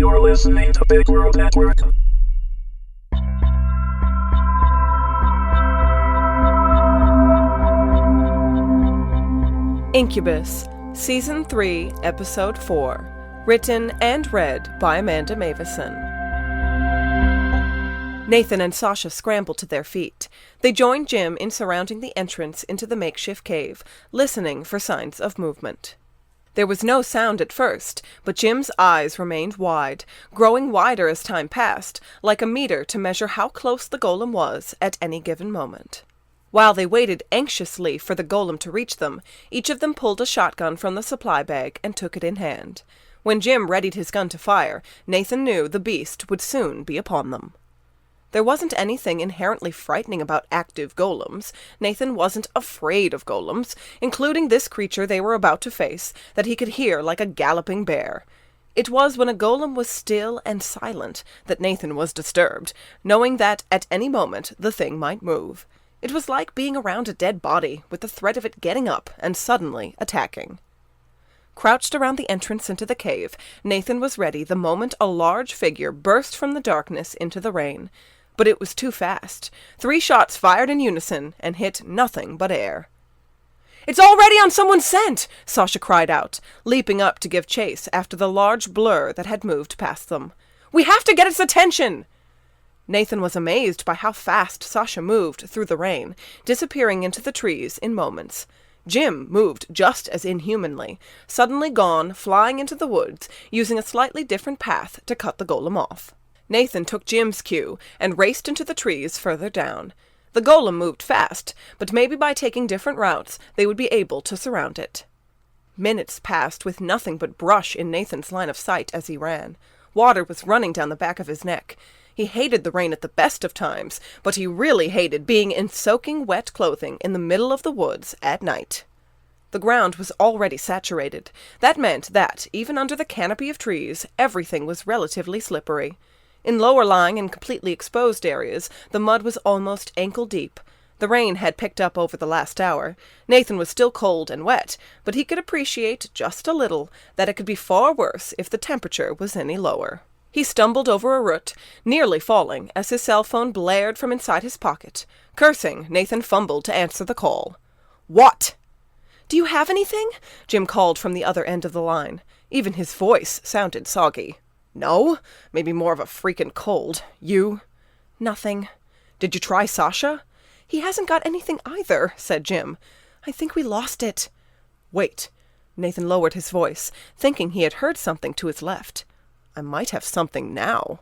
You're listening to Big World Network. Incubus, Season 3, Episode 4. Written and read by Amanda Meuwissen. Nathan and Sasha scrambled to their feet. They joined Jim in surrounding the entrance into the makeshift cave, listening for signs of movement. There was no sound at first, but Jim's eyes remained wide, growing wider as time passed, like a meter to measure how close the golem was at any given moment. While they waited anxiously for the golem to reach them, each of them pulled a shotgun from the supply bag and took it in hand. When Jim readied his gun to fire, Nathan knew the beast would soon be upon them. There wasn't anything inherently frightening about active golems. Nathan wasn't afraid of golems, including this creature they were about to face, that he could hear like a galloping bear. It was when a golem was still and silent that Nathan was disturbed, knowing that at any moment the thing might move. It was like being around a dead body, with the threat of it getting up and suddenly attacking. Crouched around the entrance into the cave, Nathan was ready the moment a large figure burst from the darkness into the rain. But it was too fast. 3 shots fired in unison and hit nothing but air. "It's already on someone's scent!" Sasha cried out, leaping up to give chase after the large blur that had moved past them. "We have to get its attention!" Nathan was amazed by how fast Sasha moved through the rain, disappearing into the trees in moments. Jim moved just as inhumanly, suddenly gone, flying into the woods, using a slightly different path to cut the golem off. Nathan took Jim's cue and raced into the trees further down. The golem moved fast, but maybe by taking different routes, they would be able to surround it. Minutes passed with nothing but brush in Nathan's line of sight as he ran. Water was running down the back of his neck. He hated the rain at the best of times, but he really hated being in soaking wet clothing in the middle of the woods at night. The ground was already saturated. That meant that, even under the canopy of trees, everything was relatively slippery. In lower-lying and completely exposed areas, the mud was almost ankle-deep. The rain had picked up over the last hour. Nathan was still cold and wet, but he could appreciate, just a little, that it could be far worse if the temperature was any lower. He stumbled over a root, nearly falling, as his cell phone blared from inside his pocket. Cursing, Nathan fumbled to answer the call. "What?" "Do you have anything?" Jim called from the other end of the line. Even his voice sounded soggy. "No? Maybe more of a freaking cold. You?" "Nothing." "Did you try Sasha?" "He hasn't got anything either," said Jim. "I think we lost it." "Wait." Nathan lowered his voice, thinking he had heard something to his left. "I might have something now."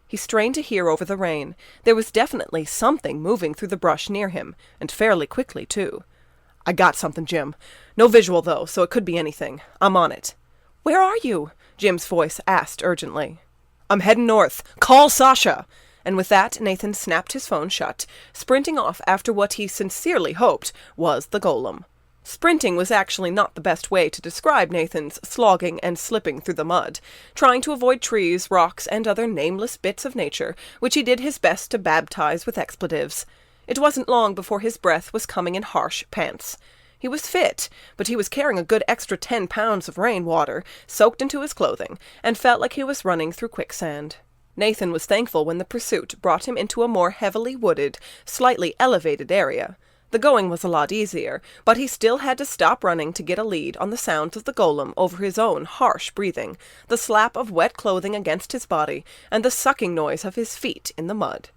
He strained to hear over the rain. There was definitely something moving through the brush near him, and fairly quickly, too. "I got something, Jim. No visual, though, so it could be anything. I'm on it." "Where are you?" Jim's voice asked urgently. "I'm heading north. Call Sasha!" And with that, Nathan snapped his phone shut, sprinting off after what he sincerely hoped was the golem. Sprinting was actually not the best way to describe Nathan's slogging and slipping through the mud, trying to avoid trees, rocks, and other nameless bits of nature, which he did his best to baptize with expletives. It wasn't long before his breath was coming in harsh pants. He was fit, but he was carrying a good extra 10 pounds of rainwater soaked into his clothing, and felt like he was running through quicksand. Nathan was thankful when the pursuit brought him into a more heavily wooded, slightly elevated area. The going was a lot easier, but he still had to stop running to get a lead on the sounds of the golem over his own harsh breathing, the slap of wet clothing against his body, and the sucking noise of his feet in the mud.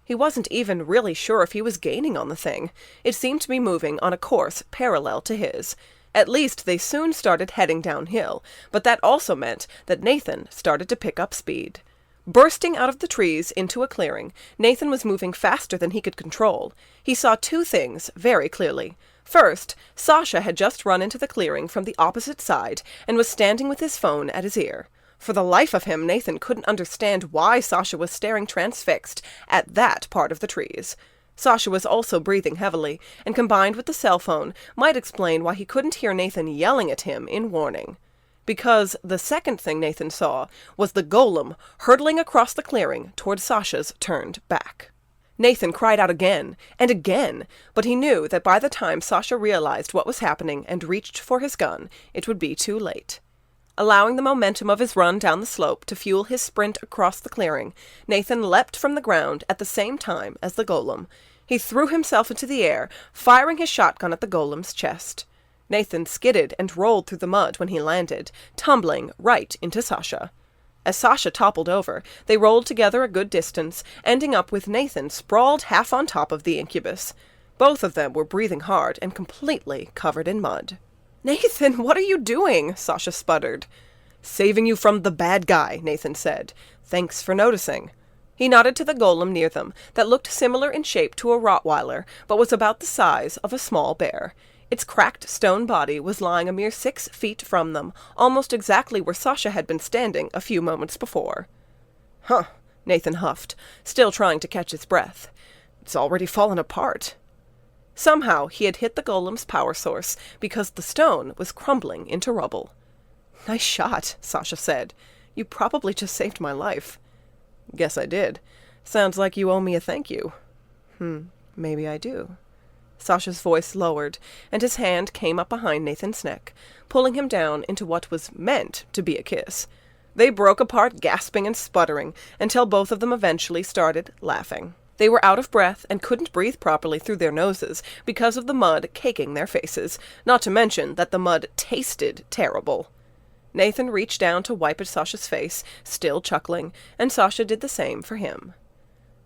He wasn't even really sure if he was gaining on the thing. It seemed to be moving on a course parallel to his. At least they soon started heading downhill, but that also meant that Nathan started to pick up speed. Bursting out of the trees into a clearing, Nathan was moving faster than he could control. He saw 2 things very clearly. First, Sasha had just run into the clearing from the opposite side and was standing with his phone at his ear. For the life of him, Nathan couldn't understand why Sasha was staring transfixed at that part of the trees. Sasha was also breathing heavily, and combined with the cell phone, might explain why he couldn't hear Nathan yelling at him in warning. Because the second thing Nathan saw was the golem hurtling across the clearing toward Sasha's turned back. Nathan cried out again and again, but he knew that by the time Sasha realized what was happening and reached for his gun, it would be too late. Allowing the momentum of his run down the slope to fuel his sprint across the clearing, Nathan leapt from the ground at the same time as the golem. He threw himself into the air, firing his shotgun at the golem's chest. Nathan skidded and rolled through the mud when he landed, tumbling right into Sasha. As Sasha toppled over, they rolled together a good distance, ending up with Nathan sprawled half on top of the Incubus. Both of them were breathing hard and completely covered in mud. "Nathan, what are you doing?" Sasha sputtered. "Saving you from the bad guy," Nathan said. "Thanks for noticing." He nodded to the golem near them that looked similar in shape to a Rottweiler, but was about the size of a small bear. Its cracked stone body was lying a mere 6 feet from them, almost exactly where Sasha had been standing a few moments before. "Huh," Nathan huffed, still trying to catch his breath. "It's already fallen apart." Somehow he had hit the golem's power source, because the stone was crumbling into rubble. "Nice shot," Sasha said. "You probably just saved my life." "Guess I did. Sounds like you owe me a thank you." Maybe I do." Sasha's voice lowered, and his hand came up behind Nathan's neck, pulling him down into what was meant to be a kiss. They broke apart gasping and sputtering, until both of them eventually started laughing. They were out of breath and couldn't breathe properly through their noses because of the mud caking their faces, not to mention that the mud tasted terrible. Nathan reached down to wipe at Sasha's face, still chuckling, and Sasha did the same for him.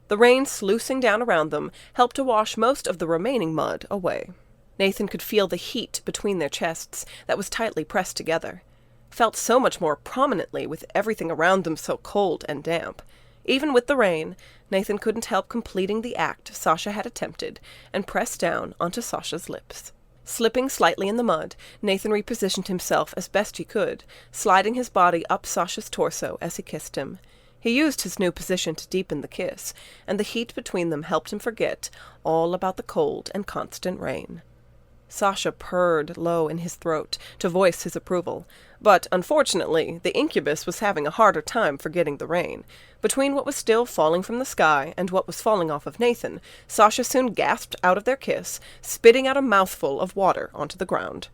The rain sluicing down around them helped to wash most of the remaining mud away. Nathan could feel the heat between their chests that was tightly pressed together. Felt so much more prominently with everything around them so cold and damp. Even with the rain, Nathan couldn't help completing the act Sasha had attempted and pressed down onto Sasha's lips. Slipping slightly in the mud, Nathan repositioned himself as best he could, sliding his body up Sasha's torso as he kissed him. He used his new position to deepen the kiss, and the heat between them helped him forget all about the cold and constant rain. Sasha purred low in his throat to voice his approval, but unfortunately the Incubus was having a harder time forgetting the rain. Between what was still falling from the sky and what was falling off of Nathan, Sasha soon gasped out of their kiss, spitting out a mouthful of water onto the ground.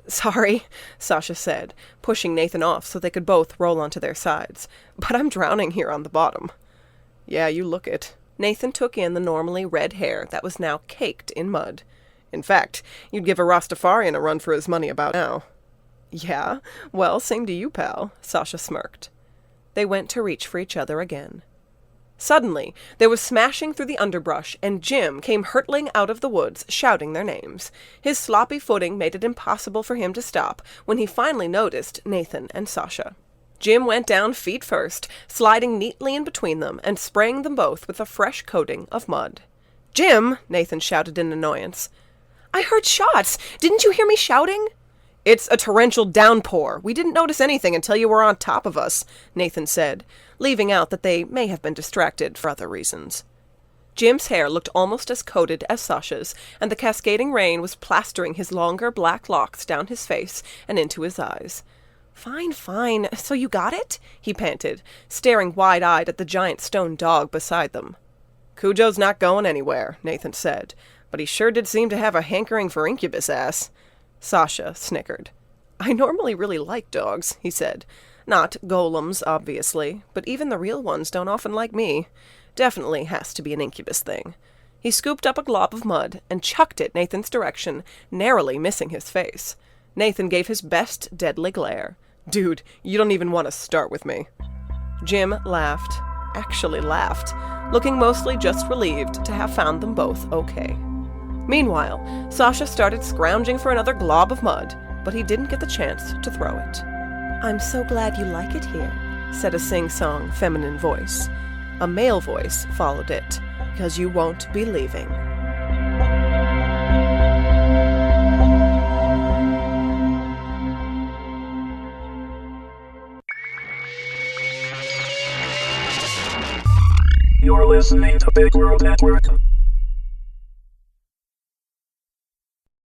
"Sorry," Sasha said, pushing Nathan off so they could both roll onto their sides, "but I'm drowning here on the bottom." "Yeah, you look it." Nathan took in the normally red hair that was now caked in mud. "In fact, you'd give a Rastafarian a run for his money about now." "Yeah? Well, same to you, pal," Sasha smirked. They went to reach for each other again. Suddenly, there was smashing through the underbrush, and Jim came hurtling out of the woods, shouting their names. His sloppy footing made it impossible for him to stop when he finally noticed Nathan and Sasha. Jim went down feet first, sliding neatly in between them and spraying them both with a fresh coating of mud. "Jim!" Nathan shouted in annoyance. "I heard shots! Didn't you hear me shouting?" "It's a torrential downpour. We didn't notice anything until you were on top of us," Nathan said, leaving out that they may have been distracted for other reasons. Jim's hair looked almost as coated as Sasha's, and the cascading rain was plastering his longer black locks down his face and into his eyes. "Fine, fine. So you got it?" he panted, staring wide-eyed at the giant stone dog beside them. "Cujo's not going anywhere," Nathan said, "but he sure did seem to have a hankering for Incubus ass." Sasha snickered. "I normally really like dogs," he said. "Not golems, obviously, but even the real ones don't often like me. Definitely has to be an Incubus thing." He scooped up a glob of mud and chucked it Nathan's direction, narrowly missing his face. Nathan gave his best deadly glare. "Dude, you don't even want to start with me." Jim laughed. Actually laughed, looking mostly just relieved to have found them both okay. Meanwhile, Sasha started scrounging for another glob of mud, but he didn't get the chance to throw it. "I'm so glad you like it here," said a sing-song feminine voice. A male voice followed it, "'cause you won't be leaving." You're listening to Big World Network.